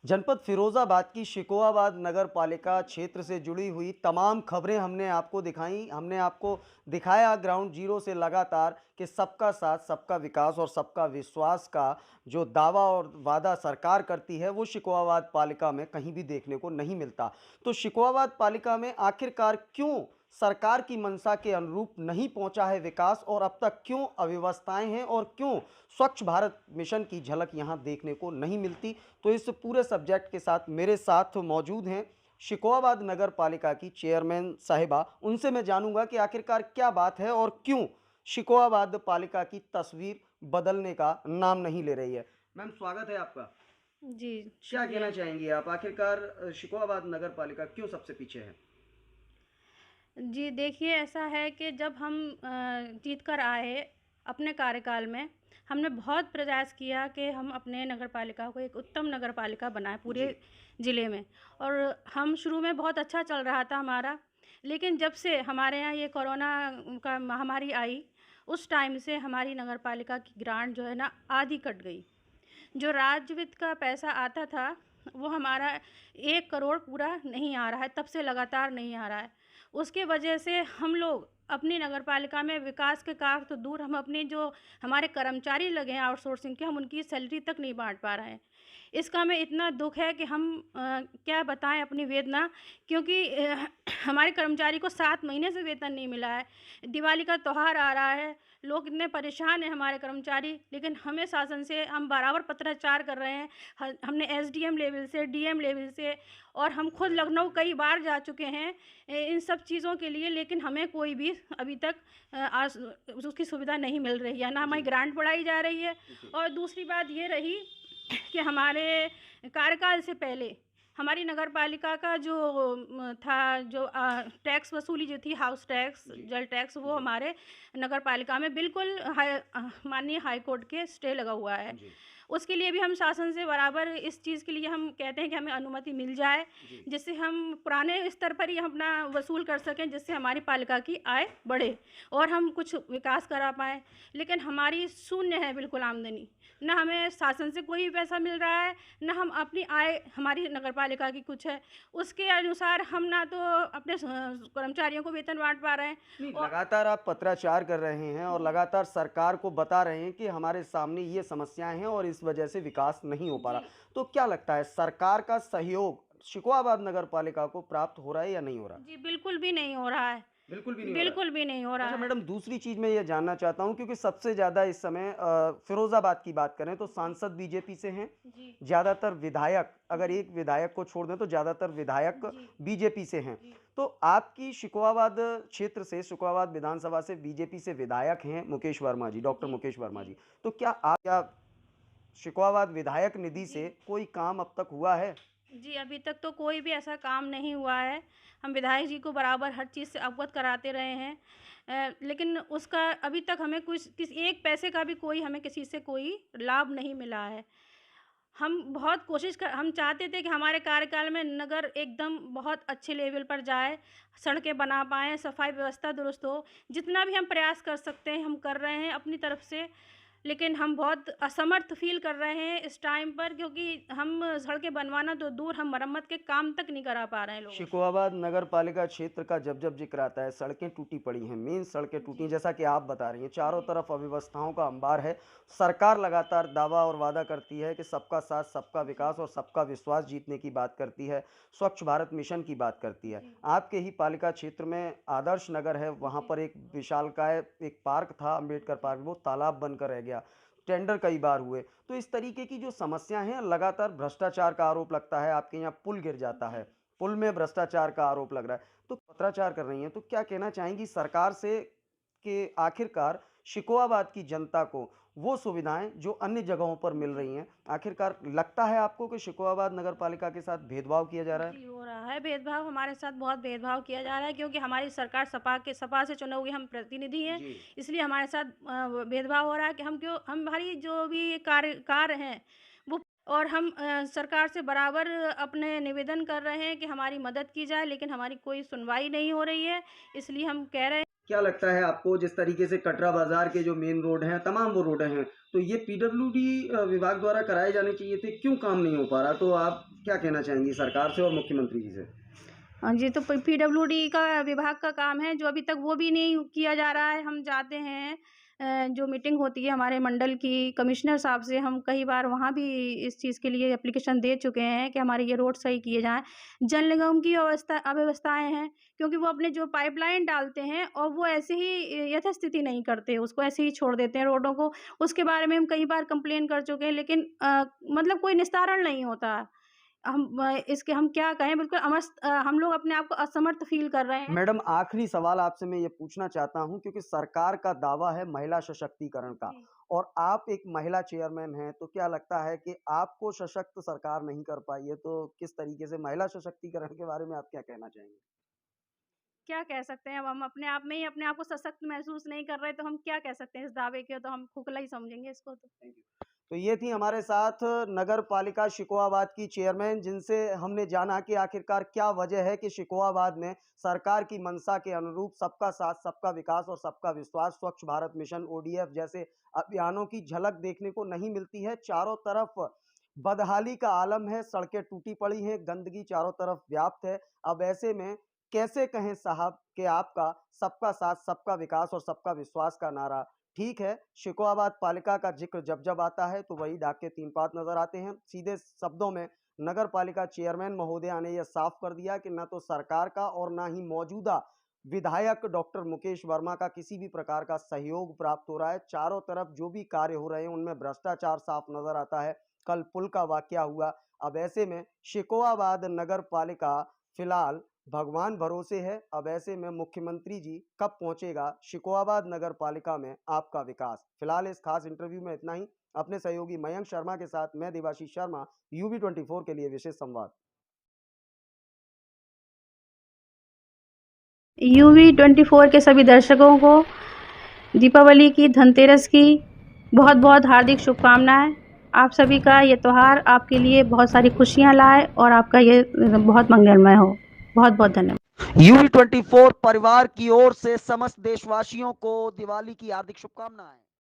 जनपद फिरोजाबाद की शिकोहाबाद नगर पालिका क्षेत्र से जुड़ी हुई तमाम खबरें हमने आपको दिखाई। हमने आपको दिखाया ग्राउंड जीरो से लगातार कि सबका साथ, सबका विकास और सबका विश्वास का जो दावा और वादा सरकार करती है, वो शिकोहाबाद पालिका में कहीं भी देखने को नहीं मिलता। तो शिकोहाबाद पालिका में आखिरकार क्यों सरकार की मंशा के अनुरूप नहीं पहुंचा है विकास, और अब तक क्यों अव्यवस्थाएं हैं, और क्यों स्वच्छ भारत मिशन की झलक यहां देखने को नहीं मिलती? तो इस पूरे सब्जेक्ट के साथ मेरे साथ मौजूद हैं शिकोहाबाद नगर पालिका की चेयरमैन साहिबा। उनसे मैं जानूंगा कि आखिरकार क्या बात है और क्यों शिकोहाबाद पालिका की तस्वीर बदलने का नाम नहीं ले रही है। मैम, स्वागत है आपका। जी, क्या कहना शुक्रिया। चाहेंगी आप, आखिरकार शिकोहाबाद नगर पालिका क्यों सबसे पीछे है? जी, देखिए ऐसा है कि जब हम जीत कर आए अपने कार्यकाल में, हमने बहुत प्रयास किया कि हम अपने नगर पालिका को एक उत्तम नगर पालिका बनाएँ पूरे जी। ज़िले में। और हम शुरू में बहुत अच्छा चल रहा था हमारा, लेकिन जब से हमारे यहाँ ये कोरोना का महामारी आई, उस टाइम से हमारी नगर पालिका की ग्रांट जो है ना आधी कट गई। जो राज्य वित्त का पैसा आता था, वो हमारा 1 करोड़ पूरा नहीं आ रहा है, तब से लगातार नहीं आ रहा है। उसके वजह से हम लोग अपनी नगर पालिका में विकास के कार्य तो दूर, हम अपने जो हमारे कर्मचारी लगे हैं आउटसोर्सिंग के, हम उनकी सैलरी तक नहीं बाँट पा रहे हैं। इसका हमें इतना दुःख है कि हम क्या बताएँ अपनी वेदना, क्योंकि हमारे कर्मचारी को 7 महीने से वेतन नहीं मिला है। दिवाली का त्योहार आ रहा है, लोग इतने परेशान हैं हमारे कर्मचारी, लेकिन हमें शासन से हम बराबर पत्राचार कर रहे हैं। हमने एसडीएम लेवल से, डीएम लेवल से, और हम खुद लखनऊ कई बार जा चुके हैं इन सब चीज़ों के लिए, लेकिन हमें कोई भी अभी तक उसकी सुविधा नहीं मिल रही है, ना हमारी जी। ग्रांट बढ़ाई जा रही है। जी। और दूसरी बात ये रही कि हमारे कार्यकाल से पहले हमारी नगर पालिका का जो था, जो टैक्स वसूली जो थी, हाउस टैक्स, जी। जल टैक्स, वो जी। हमारे नगर पालिका में बिल्कुल माननीय हाई कोर्ट के स्टे लगा हुआ है। जी। उसके लिए भी हम शासन से बराबर इस चीज़ के लिए हम कहते हैं कि हमें अनुमति मिल जाए, जी। जिससे हम पुराने स्तर पर ही हम अपना वसूल कर सकें, जिससे हमारी पालिका की आय बढ़े और हम कुछ विकास करा पाएँ। लेकिन हमारी शून्य है बिल्कुल आमदनी, ना हमें शासन से कोई पैसा मिल रहा है, ना हम अपनी आय, हमारी नगर पालिका की कुछ है। उसके अनुसार हम ना तो अपने कर्मचारियों को वेतन बाँट पा रहे हैं। नहीं, और लगातार आप पत्राचार कर रहे हैं और जी, लगातार सरकार को बता रहे हैं कि हमारे सामने ये समस्याएं हैं और इस वजह से विकास नहीं हो पा जी। रहा। तो क्या लगता है, सरकार का सहयोग शिकोहाबाद नगर पालिका को प्राप्त हो रहा है या नहीं हो रहा? जी, बिल्कुल भी नहीं हो रहा है। बिल्कुल भी नहीं हो रहा है। बिल्कुल भी नहीं हो रहा अच्छा है। मैडम, दूसरी चीज़ मैं ये जानना चाहता हूँ, क्योंकि सबसे ज़्यादा इस समय फिरोज़ाबाद की बात करें तो जी, सांसद बीजेपी से हैं। जी, ज़्यादातर विधायक, अगर जी, एक विधायक को छोड़ दें तो ज़्यादातर विधायक जी, बीजेपी से हैं। जी, तो आपकी शिकोहाबाद क्षेत्र से, शिकोहाबाद विधानसभा से बीजेपी से विधायक हैं मुकेश वर्मा जी, डॉक्टर जी, मुकेश वर्मा जी, जी। तो क्या शिकोहाबाद विधायक निधि जी। से कोई काम अब तक हुआ है? जी, अभी तक तो कोई भी ऐसा काम नहीं हुआ है। हम विधायक जी को बराबर हर चीज़ से अवगत कराते रहे हैं। लेकिन उसका अभी तक हमें कुछ किसी एक पैसे का भी कोई, हमें किसी से कोई लाभ नहीं मिला है। हम बहुत हम चाहते थे कि हमारे कार्यकाल में नगर एकदम बहुत अच्छे लेवल पर जाए, सड़कें बना पाएँ, सफाई व्यवस्था दुरुस्त हो। जितना भी हम प्रयास कर सकते हैं, हम कर रहे हैं अपनी तरफ से। लेकिन हम बहुत असमर्थ फ़ील कर रहे हैं इस टाइम पर, क्योंकि हम सड़कें बनवाना तो दूर, हम मरम्मत के काम तक नहीं करा पा रहे हैं लोगों की। शिकोहाबाद नगर पालिका क्षेत्र का जब-जब ज़िक्र आता है, सड़कें टूटी पड़ी हैं, मेन सड़कें टूटी हैं, जी, जैसा कि आप बता रही हैं, चारों जी, तरफ अव्यवस्थाओं का अंबार है। सरकार लगातार दावा और वादा करती है कि सबका साथ, सबका जी, विकास और सबका विश्वास जीतने की बात करती है, स्वच्छ भारत मिशन की बात करती है। जी, आपके ही पालिका क्षेत्र में आदर्श नगर है, वहाँ जी, पर एक विशालकाय एक पार्क था, अम्बेडकर जी, पार्क, वो तालाब बनकर रह गया। टेंडर कई बार हुए। तो इस तरीके की जो समस्याएँ हैं, लगातार भ्रष्टाचार का आरोप लगता है, आपके यहाँ पुल गिर जाता जी। है। पुल में भ्रष्टाचार का आरोप लग रहा है। तो पत्राचार कर रही हैं, तो क्या कहना चाहेंगी सरकार से कि आखिरकार शिकोहाबाद की जनता को वो सुविधाएँ जो अन्य जगहों पर मिल जी। रही हैं, आखिरकार लगता है आपको कि शिकोहाबाद नगर पालिका के साथ भेदभाव किया जा रहा है? जी, हो रहा है भेदभाव, हमारे साथ बहुत भेदभाव किया जा रहा है, क्योंकि हमारी सरकार सपा से चुने हुए हम प्रतिनिधि हैं, जी। इसलिए हमारे साथ भेदभाव हो रहा है कि हमारी जो भी कार्य हैं, वो, और हम सरकार से बराबर अपने निवेदन कर रहे हैं कि हमारी मदद की जाए, लेकिन हमारी कोई सुनवाई नहीं हो रही है। इसलिए हम कह रहे हैं क्या लगता है आपको, जिस तरीके से कटरा बाजार के जो मेन रोड हैं, तमाम वो रोडें हैं, तो ये पीडब्ल्यूडी विभाग द्वारा कराए जाने चाहिए थे, क्यों काम नहीं हो पा रहा? तो आप क्या कहना चाहेंगी सरकार से और मुख्यमंत्री जी से? हाँ जी, तो पीडब्ल्यूडी का विभाग का काम है, जो अभी तक वो भी नहीं किया जा रहा है। हम जाते हैं जो मीटिंग होती है हमारे मंडल की कमिश्नर साहब से, हम कई बार वहाँ भी इस चीज़ के लिए एप्लीकेशन दे चुके हैं कि हमारे ये रोड सही किए जाएँ। जल निगम की अव्यवस्थाएँ हैं, क्योंकि वो अपने जो पाइपलाइन डालते हैं और वो ऐसे ही यथास्थिति नहीं करते, उसको ऐसे ही छोड़ देते हैं रोडों को। उसके बारे में हम कई बार कंप्लेन कर चुके हैं, लेकिन मतलब कोई निस्तारण नहीं होता। इसके हम क्या कहें, बिल्कुल हम लोग अपने आप को असमर्थ फ़ील कर रहे हैं। मैडम, आखिरी सवाल आपसे मैं ये पूछना चाहता हूँ, क्योंकि सरकार का दावा है महिला सशक्तिकरण का, जी। और आप एक महिला चेयरमैन हैं, तो क्या लगता है कि आपको सशक्त सरकार नहीं कर पाई है? तो किस तरीके से महिला सशक्तिकरण के बारे में आप क्या कहना चाहेंगे? क्या कह सकते हैं, अब हम अपने आप में ही अपने आप को सशक्त महसूस नहीं कर रहे, तो हम क्या कह सकते हैं इस दावे के, तो हम खोखला ही समझेंगे इसको तो। Thank you. तो ये थी हमारे साथ नगर पालिका शिकोहाबाद की चेयरमैन, जिनसे हमने जाना कि आखिरकार क्या वजह है कि शिकोहाबाद में सरकार की मंशा के अनुरूप सबका साथ, सबका विकास और सबका विश्वास, स्वच्छ भारत मिशन, ओडीएफ जैसे अभियानों की झलक देखने को नहीं मिलती है। चारों तरफ बदहाली का आलम है, सड़कें टूटी पड़ी हैं, गंदगी चारों तरफ व्याप्त है। अब ऐसे में कैसे कहें साहब कि आपका सबका साथ, सबका विकास और सबका विश्वास का नारा ठीक है, शिकोहाबाद पालिका का जिक्र जब जब आता है तो वही डाक के तीन पात नजर आते हैं। सीधे शब्दों में नगर पालिका चेयरमैन महोदया ने यह साफ कर दिया कि न तो सरकार का और न ही मौजूदा विधायक डॉक्टर मुकेश वर्मा का किसी भी प्रकार का सहयोग प्राप्त हो रहा है। चारों तरफ जो भी कार्य हो रहे हैं उनमें भ्रष्टाचार साफ नजर आता है। कल पुल का वाकया हुआ। अब ऐसे में शिकोहाबाद नगर पालिका फिलहाल भगवान भरोसे है। अब ऐसे में मुख्यमंत्री जी कब पहुंचेगा शिकोहाबाद नगर पालिका में आपका विकास। फिलहाल इस खास इंटरव्यू में इतना ही। अपने सहयोगी मयंक शर्मा के साथ मैं देवाशीष शर्मा, UV24 के लिए विशेष संवाद। UV24 के सभी दर्शकों को दीपावली की, धनतेरस की बहुत बहुत हार्दिक शुभकामनाएं। आप सभी का ये त्यौहार आपके लिए बहुत सारी खुशियां लाए और आपका ये बहुत मंगलमय हो। बहुत बहुत धन्यवाद। UV24 परिवार की ओर से समस्त देशवासियों को दिवाली की हार्दिक शुभकामनाएं।